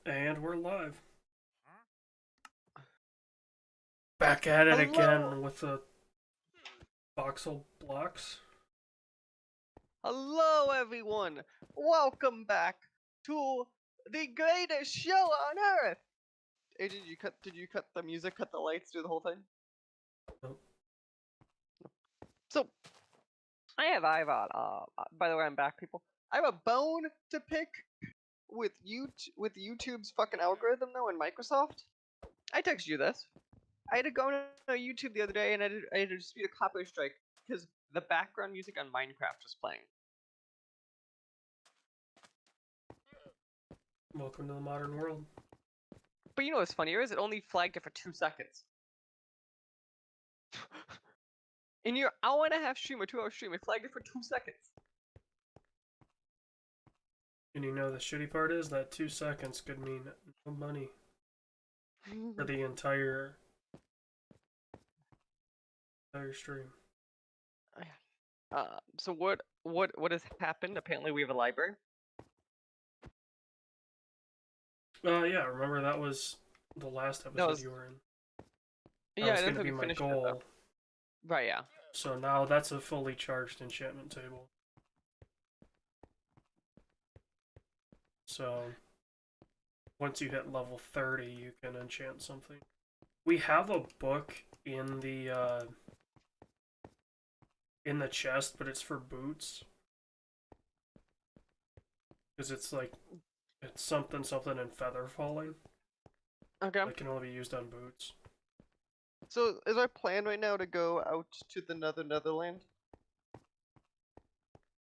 And we're live. Back at it Hello, again with the voxel blocks. hello everyone. Welcome back to the greatest show on earth. Hey, did you cut the music, cut the lights, do the whole thing? Nope. So, by the way, I'm back, people. I have a bone to pick with YouTube's fucking algorithm though, and Microsoft. I texted you this. I had to go on YouTube the other day and I had to dispute a copyright strike because the background music on Minecraft was playing. Welcome to the modern world. But you know what's funnier is it only flagged it for 2 seconds. In your hour and a half stream or 2 hour stream, it flagged it for 2 seconds. And you know the shitty part is that 2 seconds could mean no money for the entire stream. So what has happened? Apparently we have a library. Yeah, remember that was the last episode you were in. That Yeah, was I going don't to think be we my finished it though. goal. Right, yeah. So now that's a fully charged enchantment table. So once you hit level 30, you can enchant something. We have a book in the chest, but it's for boots. Because it's like, it's something and feather falling. Okay. That can only be used on boots. So is our plan right now to go out to the Netherland?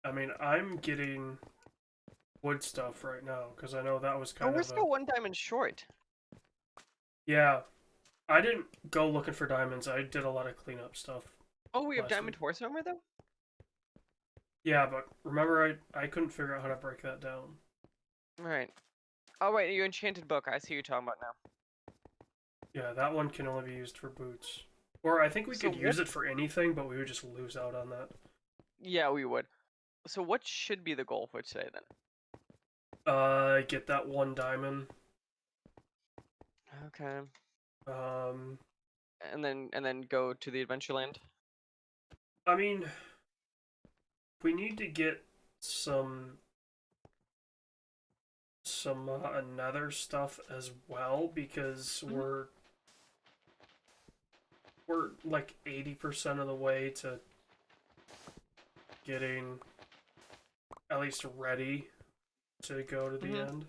I mean, I'm getting wood stuff right now, because I know that was Oh, kind we're of still 1 diamond short. Yeah, I didn't go looking for diamonds. I did a lot of cleanup stuff. Oh, we have last diamond week. horse armor though? Yeah, but remember I couldn't figure out how to break that down. Right. Oh, wait, your enchanted book. I see what you're talking about now. Yeah, that one can only be used for boots. Or I think we So could use it for anything, but we would just lose out on that. Yeah, we would. So what should be the goal for today then? Get that 1 diamond. Okay. Um, And then go to the Adventureland. I mean, we need to get some nether stuff as well, because we're like 80% of the way to getting at least ready to go to the end.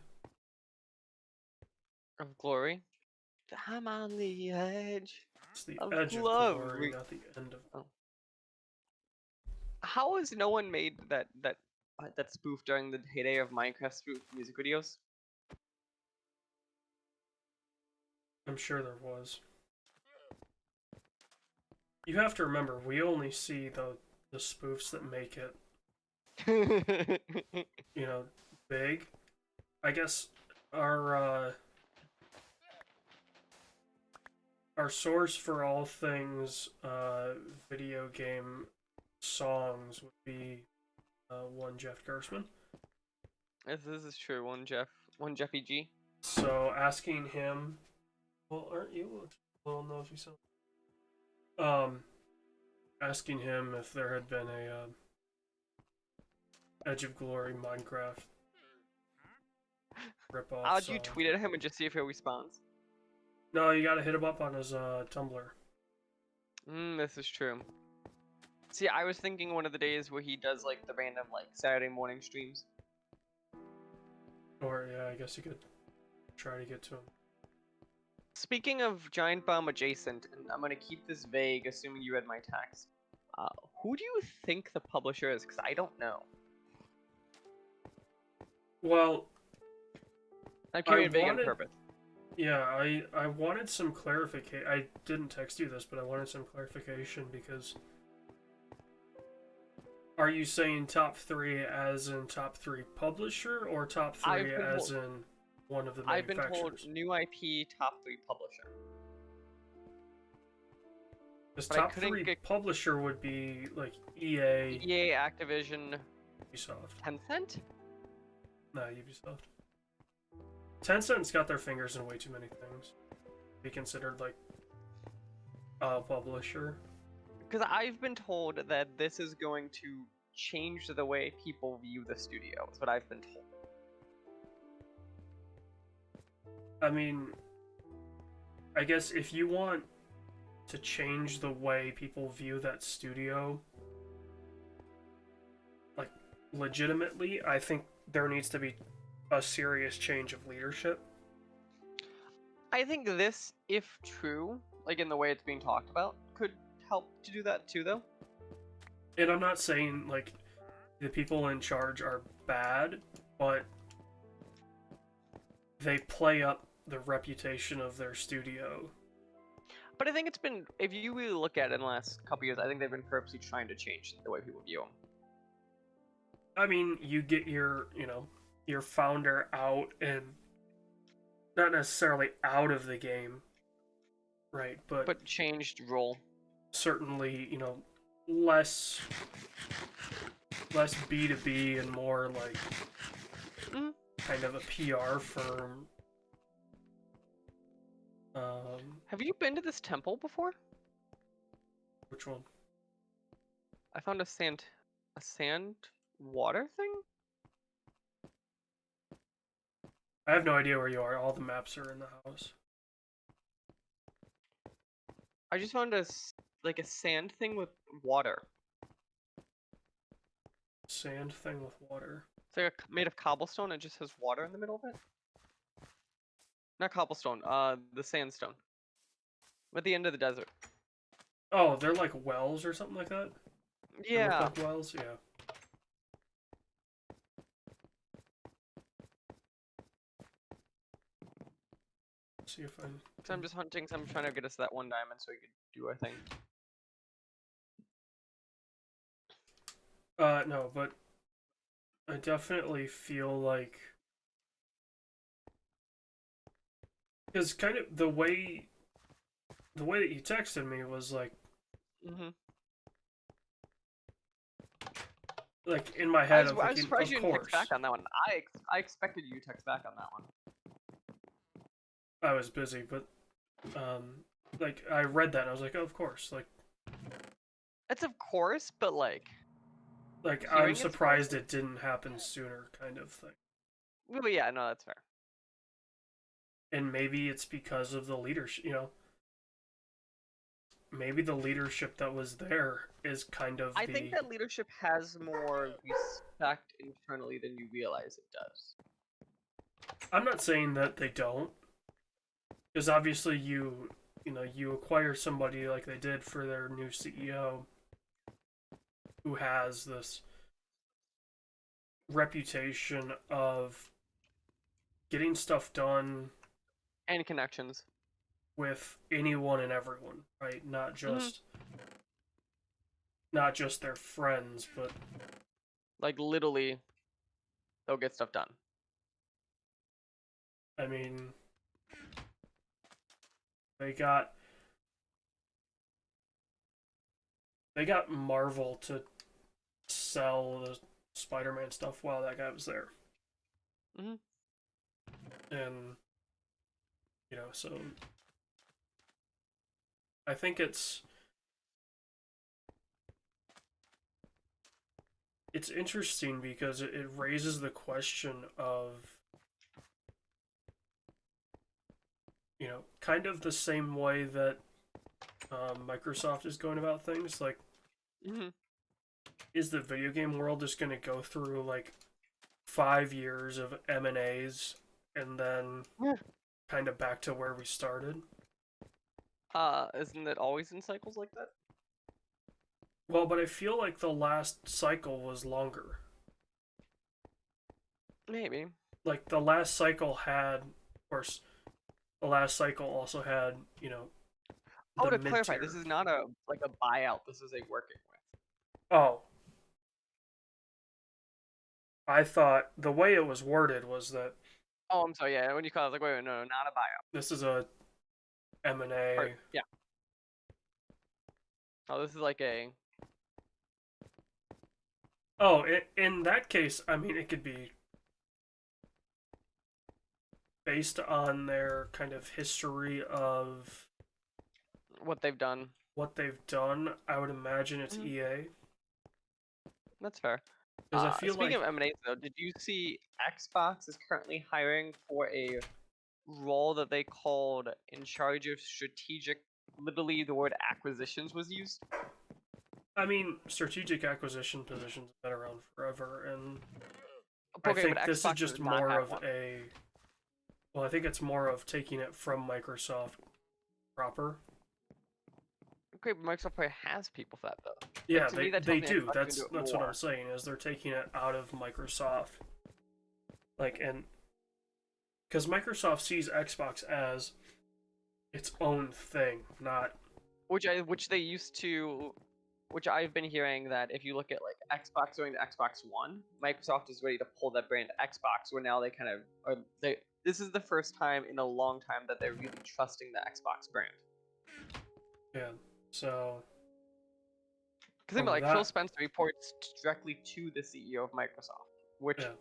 Of glory. I'm on the edge. It's the Of edge of glory, not the end of. Oh. How has no one made that spoof during the heyday of Minecraft spoof music videos? I'm sure there was. You have to remember, we only see the spoofs that make it, you know, big. I guess our source for all things video game songs would be one Jeff Gersman. This is true. One Jeffy G. So asking him, well, aren't you a little nosy son? Asking him if there had been a Edge of Glory Minecraft ripoff. How'd you tweet at him and just see if he responds? No, you gotta hit him up on his Tumblr. This is true. See, I was thinking one of the days where he does like the random like Saturday morning streams. Or yeah, I guess you could try to get to him. Speaking of Giant Bomb adjacent, and I'm gonna keep this vague, assuming you read my text. Who do you think the publisher is? Because I don't know. Well, I'm keeping it vague on purpose. Yeah, I wanted some clarification. I didn't text you this, but I wanted some clarification because. Are you saying top 3 as in top 3 publisher, or top 3 as in one of the manufacturers? I've been told new IP top 3 publisher. Because top 3 publisher would be like EA, Activision, Ubisoft. Tencent? No, Ubisoft. Tencent's got their fingers in way too many things to be considered like a publisher. Because I've been told that this is going to change the way people view the studio. Is what I've been told. I mean, I guess if you want to change the way people view that studio, like legitimately, I think there needs to be a serious change of leadership. I think this, if true, like in the way it's being talked about, could help to do that too, though. And I'm not saying like the people in charge are bad, but they play up the reputation of their studio. But I think it's been, if you really look at it in the last couple years, I think they've been purposely trying to change the way people view them. I mean, you get your, you know, your founder out and not necessarily out of the game, right? But changed role. certainly, you know, less B2B and more like kind of a PR firm. Have you been to this temple before? Which one? I found a sand water thing? I have no idea where you are. All the maps are in the house. I just found a sand thing with water. Sand thing with water. It's like made of cobblestone. It just has water in the middle of it. Not cobblestone. The sandstone. At the end of the desert. Oh, they're like wells or something like that? They look Yeah. like wells? Yeah. Let's see if I... So I'm just hunting, so I'm trying to get us that one diamond so we could do our thing. No, but I definitely feel like... Because kind of the way that you texted me was like... Like, in my head, I was surprised you of didn't text course. back on that one. I expected you to text back on that one. I was busy, but, like, I read that and I was like, oh, of course. Like, It's of course, but like I'm surprised it didn't happen sooner, kind of thing. Well, yeah, no, that's fair. And maybe it's because of the leadership, you know? Maybe the leadership that was there is kind of I think that leadership has more respect internally than you realize it does. I'm not saying that they don't. Because obviously you acquire somebody like they did for their new CEO who has this reputation of getting stuff done and connections with anyone and everyone, right? Not just their friends, but like literally they'll get stuff done. I mean, they got Marvel to sell the Spider-Man stuff while that guy was there. And you know, so I think it's interesting because it raises the question of, you know, kind of the same way that Microsoft is going about things. Like, is the video game world just going to go through like 5 years of M&As and then kind of back to where we started? Isn't it always in cycles like that? Well, but I feel like the last cycle was longer. Maybe. Like, the last cycle had, of course, the last cycle also had, you know, Oh, to clarify, this is not a buyout. This is a working with. Oh. I thought the way it was worded was that... Oh, I'm sorry, yeah, when you call it, I was like, wait, no, not a buyout. This is a M&A. Yeah. Oh, this is like a... Oh, in that case, I mean, it could be... based on their kind of history of What they've done. what they've done, I would imagine it's Mhm. EA. That's fair. Because I feel Speaking like, of M&As though, did you see Xbox is currently hiring for a role that they called in charge of strategic, literally the word acquisitions was used? I mean, strategic acquisition positions have been around forever, and I Okay, but think this is Xbox does just not more have of one. a. Well, I think it's more of taking it from Microsoft proper. Okay, but Microsoft probably has people for that though. Like Yeah, to me, that they tells me do. Xbox can do it That's what I'm more. saying is they're taking it out of Microsoft, like, and because Microsoft sees Xbox as its own thing, not. Which they used to, which I've been hearing that if you look at like Xbox going to Xbox One, Microsoft is ready to pull that brand Xbox. Where now they kind of are. They This is the first time in a long time that they're really trusting the Xbox brand. Yeah. So Because from like Phil that, Spencer reports directly to the CEO of Microsoft, which, yeah,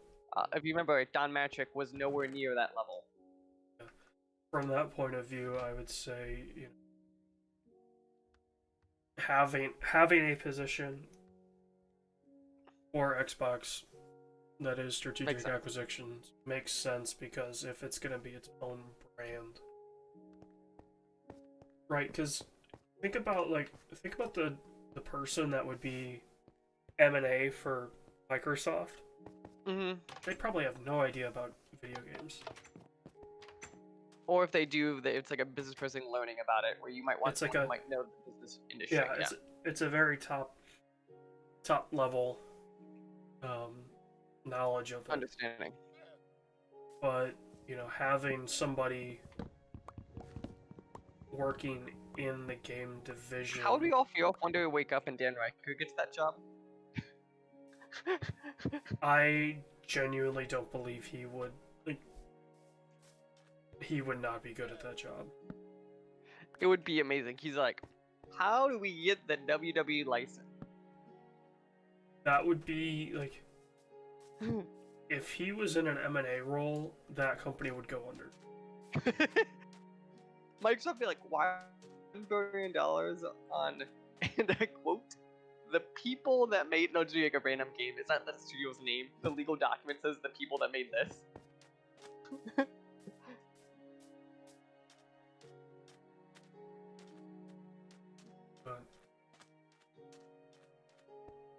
if you remember, Don Matrick was nowhere near that level. yeah. From that point of view, I would say, having a position for Xbox that is Makes strategic sense. acquisitions makes sense because if it's going to be its own brand, right? Because think about the person that would be M&A for Microsoft. Hmm. They probably have no idea about video games. Or if they do, it's like a business person learning about it, where you might want It's like someone who a might know the business industry. yeah, Yeah, it's a very top level um, knowledge of it. understanding. But having somebody working in the game How would division, we all feel if one day we wake up and Dan Riker gets that job? I genuinely don't believe he would. Like, he would not be good at that job. It would be amazing. He's like, how do we get the WWE license? That would be like if he was in an M&A role, that company would go under. Microsoft would be like, why $1 billion on, and I quote, the people that made, no, just like a random game. It's not the studio's name. The legal document says the people that made this. But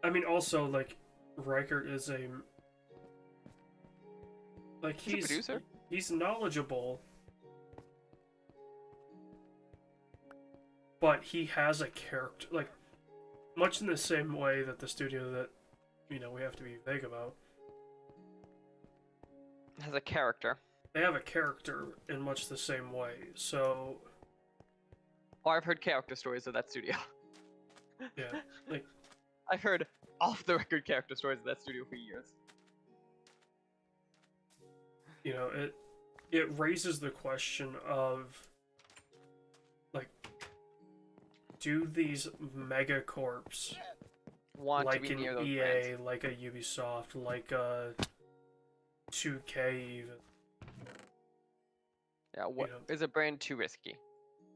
I mean, also like Riker is a like He's a producer. he's knowledgeable, but he has a character like much in the same way that the studio that we have to be vague about. Has a character. They have a character in much the same way. So Oh, I've heard character stories of that studio. yeah, like I've heard off the record character stories of that studio for years. it raises the question of like, do these megacorps Want to like be an near those EA, brands. like a Ubisoft, like a 2K even. Yeah, what You know, is a brand too risky?